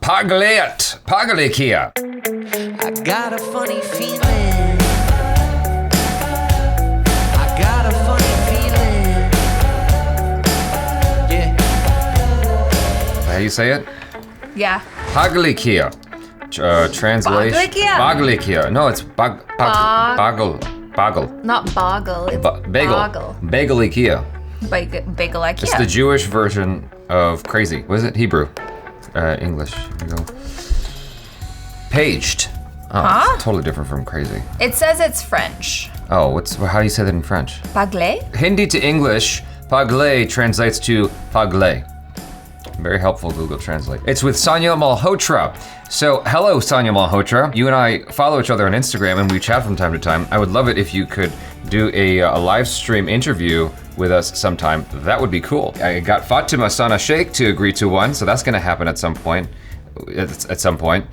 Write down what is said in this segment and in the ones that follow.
PAGGLAIT. PAGGLAIT Kia. I got a funny feeling. I got a funny feeling. Yeah. How do you say it? Yeah. PAGGLAIT Kia. Translation. PAGGLAIT Kia. No, it's bagel. Not boggle. It's Bagel. boggle. Bagel Kia. Bagel IKEA. It's the Jewish version of crazy. What is it? Hebrew. English. Here we go. Paged. Oh, it's totally different from crazy. It says it's French. Oh, how do you say that in French? PAGGLAIT? Hindi to English, PAGGLAIT translates to PAGGLAIT. Very helpful Google Translate. It's with Sanya Malhotra. So, hello Sanya Malhotra. You and I follow each other on Instagram and we chat from time to time. I would love it if you could do a live stream interview with us sometime. That would be cool. I got Fatima Sana Sheikh to agree to one, so that's gonna happen at some point. At some point.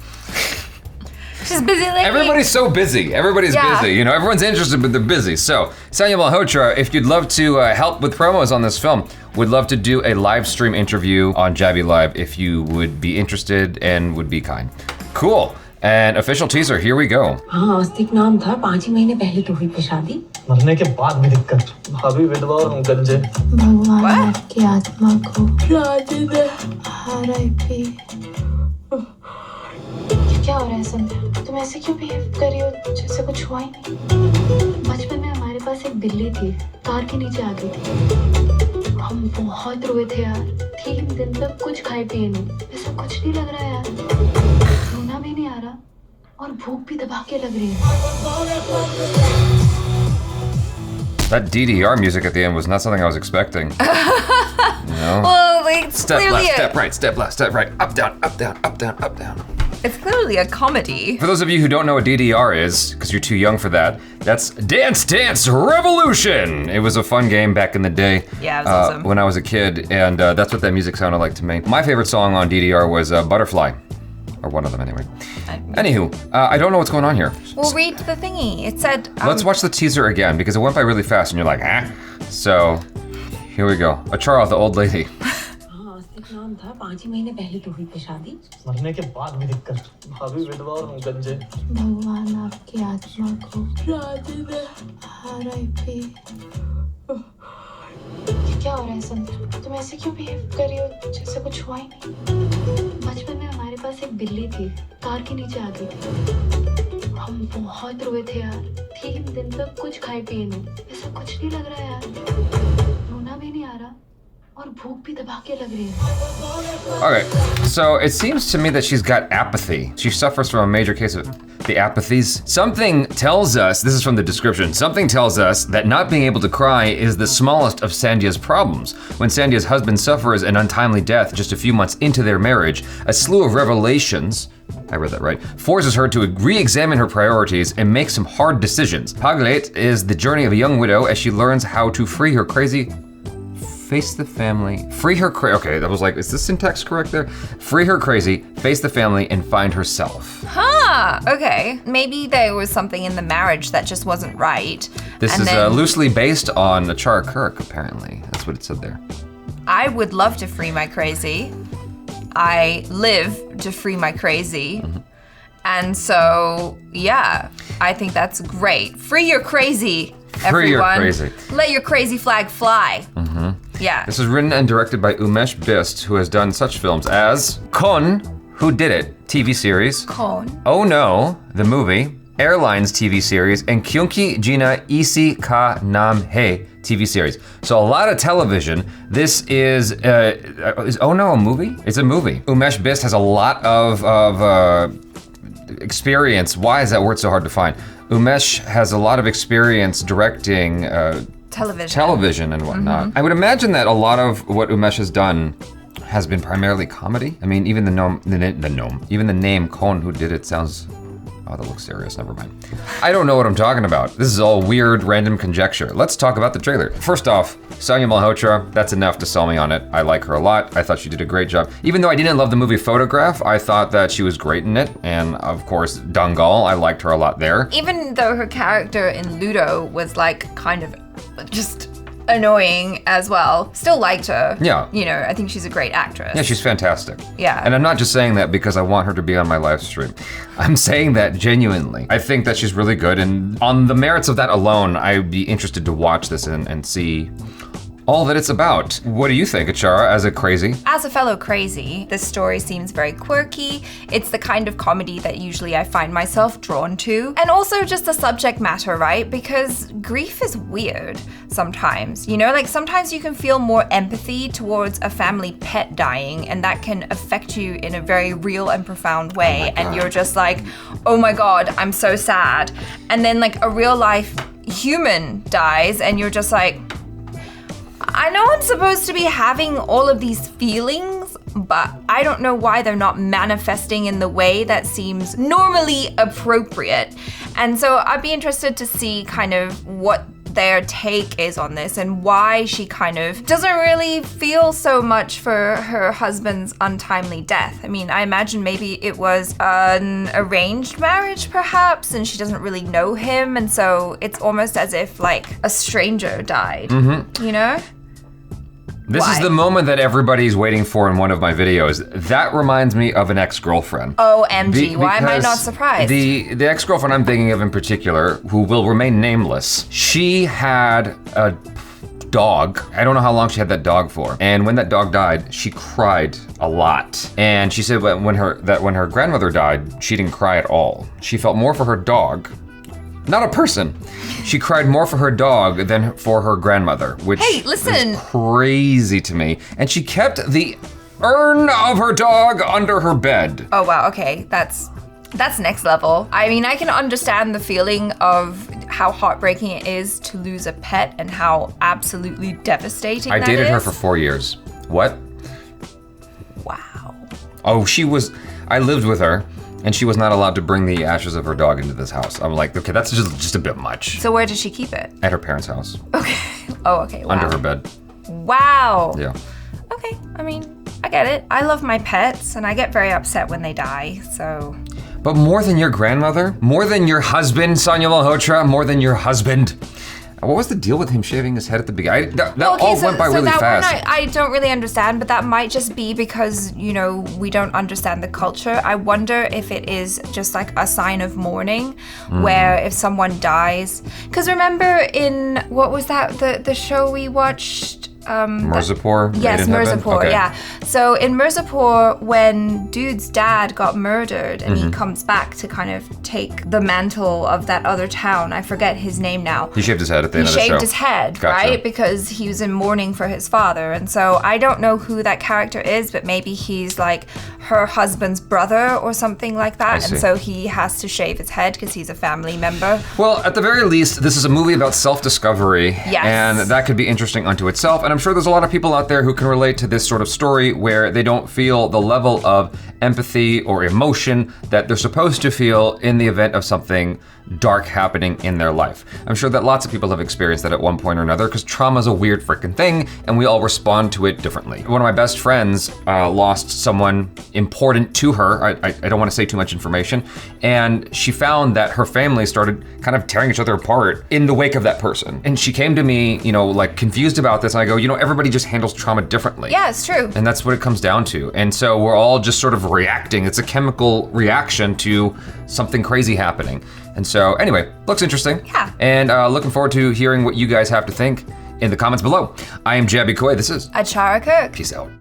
She's busy lately. Everybody's so busy. Everybody's busy. You know, everyone's interested, but they're busy. So, Sanya Malhotra, if you'd love to help with promos on this film, would love to do a live stream interview on Jaby Live if you would be interested and would be kind. Cool. And official teaser, here we go. हाँ, आस्तिक नाम था 5 ही महीने पहले तो हुई थी शादी। मरने के बाद भी दिक्कत। भाभी विधवा और हम गंजे। भगवान आपकी आत्मा को शादी दे। R.I.P. क्या हो रहा है संध्या? तुम ऐसे क्यों बिहेव कर रही हो जैसे कुछ हुआ ही नहीं? बचपन में हमारे पास एक बिल्ली थी, कार के नीचे आ गई थी। हम बहुत रोए थे यार, 3 दिन तक कुछ खाए पिए नहीं। ऐसा कुछ नहीं लग रहा है यार, रोना भी नहीं आ रहा और भूख भी दबा के लग रही है। That DDR music at the end was not something I was expecting. No. Well, like, Step left, step right, step left, step right, up, down, up, down, up, down, up, down. It's clearly a comedy. For those of you who don't know what DDR is, because you're too young for that, that's Dance Dance Revolution! It was a fun game back in the day. Yeah, it was awesome. When I was a kid, and that's what that music sounded like to me. My favorite song on DDR was Butterfly. Or one of them anyway. Anywho, I don't know what's going on here. We'll read the thingy. It said... Let's watch the teaser again, because it went by really fast and you're like, ah. So, here we go. Achara, the old lady. नाम था 5 ही महीने पहले तो हुई थी शादी। मरने के बाद भी दिक्कत। भाभी विधवा और हम गंजे। भगवान आपकी आत्मा को शादी दे। R.I.P. क्या हो रहा है संध्या? तुम ऐसे क्यों बिहेव कर रही हो जैसे कुछ हुआ ही नहीं? बचपन में हमारे पास एक बिल्ली थी, कार के नीचे आ गई थी। हम बहुत रोए थे यार, 3 दिन तक कुछ खाए पिए नहीं। ऐसा कुछ नहीं लग रहा है यार, रोना भी नहीं आ रहा और भूख भी दबा के लग रही है। Okay, so it seems to me that she's got apathy. She suffers from a major case of the apathies. Something tells us, this is from the description, something tells us that not being able to cry is the smallest of Sandhya's problems. When Sandhya's husband suffers an untimely death just a few months into their marriage, a slew of revelations, I read that right, forces her to re-examine her priorities and make some hard decisions. PAGGLAIT is the journey of a young widow as she learns how to free her crazy, face the family, free her okay, that was like, is the syntax correct there? Free her crazy, face the family, and find herself. Huh, okay. Maybe there was something in the marriage that just wasn't right. This is loosely based on Achara Kirk, apparently. That's what it said there. I would love to free my crazy. I live to free my crazy. Mm-hmm. And so, yeah, I think that's great. Free your crazy, everyone. Free your crazy. Let your crazy flag fly. Mm-hmm. Yeah. This is written and directed by Umesh Bist, who has done such films as Kon, Who Did It? TV series. Kon. Oh No, the movie. Airlines TV series, and Kyunki Jina Isi Ka Nam Hai TV series. So a lot of television. This is Oh No a movie? It's a movie. Umesh Bist has a lot of experience. Why is that word so hard to find? Umesh has a lot of experience directing television and whatnot. Mm-hmm. I would imagine that a lot of what Umesh has done has been primarily comedy. I mean, even the name Kon, Who Did It sounds, oh, that looks serious, never mind. I don't know what I'm talking about. This is all weird, random conjecture. Let's talk about the trailer. First off, Sanya Malhotra, that's enough to sell me on it. I like her a lot. I thought she did a great job. Even though I didn't love the movie Photograph, I thought that she was great in it. And of course, Dangal, I liked her a lot there. Even though her character in Ludo was like kind of just annoying as well. Still liked her. Yeah. You know, I think she's a great actress. Yeah, she's fantastic. Yeah. And I'm not just saying that because I want her to be on my live stream. I'm saying that genuinely. I think that she's really good, and on the merits of that alone, I'd be interested to watch this and see all that it's about. What do you think, Achara, as a crazy? As a fellow crazy, this story seems very quirky. It's the kind of comedy that usually I find myself drawn to. And also just the subject matter, right? Because grief is weird sometimes. You know, like sometimes you can feel more empathy towards a family pet dying, and that can affect you in a very real and profound way. And you're just like, oh my God, I'm so sad. And then like a real life human dies, and you're just like, I know I'm supposed to be having all of these feelings, but I don't know why they're not manifesting in the way that seems normally appropriate. And so I'd be interested to see kind of what their take is on this and why she kind of doesn't really feel so much for her husband's untimely death. I mean, I imagine maybe it was an arranged marriage perhaps, and she doesn't really know him, and so it's almost as if like a stranger died, you know? This Why? is the moment that everybody's waiting for in one of my videos. That reminds me of an ex-girlfriend. OMG, why am I not Because surprised? The ex-girlfriend I'm thinking of in particular, who will remain nameless, she had a dog. I don't know how long she had that dog for. And when that dog died, she cried a lot. And she said when her grandmother died, she didn't cry at all. She felt more for her dog, not a person. She cried more for her dog than for her grandmother, which Hey, listen. is crazy to me. And she kept the urn of her dog under her bed. Oh wow, okay, that's next level. I mean, I can understand the feeling of how heartbreaking it is to lose a pet and how absolutely devastating I that dated her is. for 4 years. What? Wow. Oh, I lived with her, and she was not allowed to bring the ashes of her dog into this house. I'm like, okay, that's just a bit much. So where did she keep it? At her parents' house, Okay. Oh, okay. Wow. under her bed. Wow. Yeah. Okay. I mean, I get it. I love my pets, and I get very upset when they die. So. But more than your grandmother, more than your husband, Sanya Malhotra, more than your husband. What was the deal with him shaving his head at the beginning? That all went by really that fast. one I don't really understand, but that might just be because, you know, we don't understand the culture. I wonder if it is just like a sign of mourning, where if someone dies. Because remember in, what was that, the show we watched? Mirzapur? Yes, Made in Heaven? Mirzapur, Okay. yeah. So in Mirzapur, when dude's dad got murdered and Mm-hmm. he comes back to kind of take the mantle of that other town, I forget his name now. He shaved his head at the end He of the show. shaved his head, Gotcha. right? Because he was in mourning for his father. And so I don't know who that character is, but maybe he's like her husband's brother or something like that. see. And so he has to shave his head because he's a family member. Well, at the very least, this is a movie about self-discovery, Yes. and that could be interesting unto itself. And I'm sure there's a lot of people out there who can relate to this sort of story where they don't feel the level of empathy or emotion that they're supposed to feel in the event of something dark happening in their life. I'm sure that lots of people have experienced that at one point or another, because trauma is a weird freaking thing, and we all respond to it differently. One of my best friends lost someone important to her. I don't want to say too much information, and she found that her family started kind of tearing each other apart in the wake of that person. And she came to me, you know, like confused about this, and I go, you know, everybody just handles trauma differently. Yeah, it's true. And that's what it comes down to. And so we're all just sort of reacting. It's a chemical reaction to something crazy happening. And so anyway, looks interesting. Yeah. And looking forward to hearing what you guys have to think in the comments below. I am Jaby Koay. This is Achara Kirk. Peace out.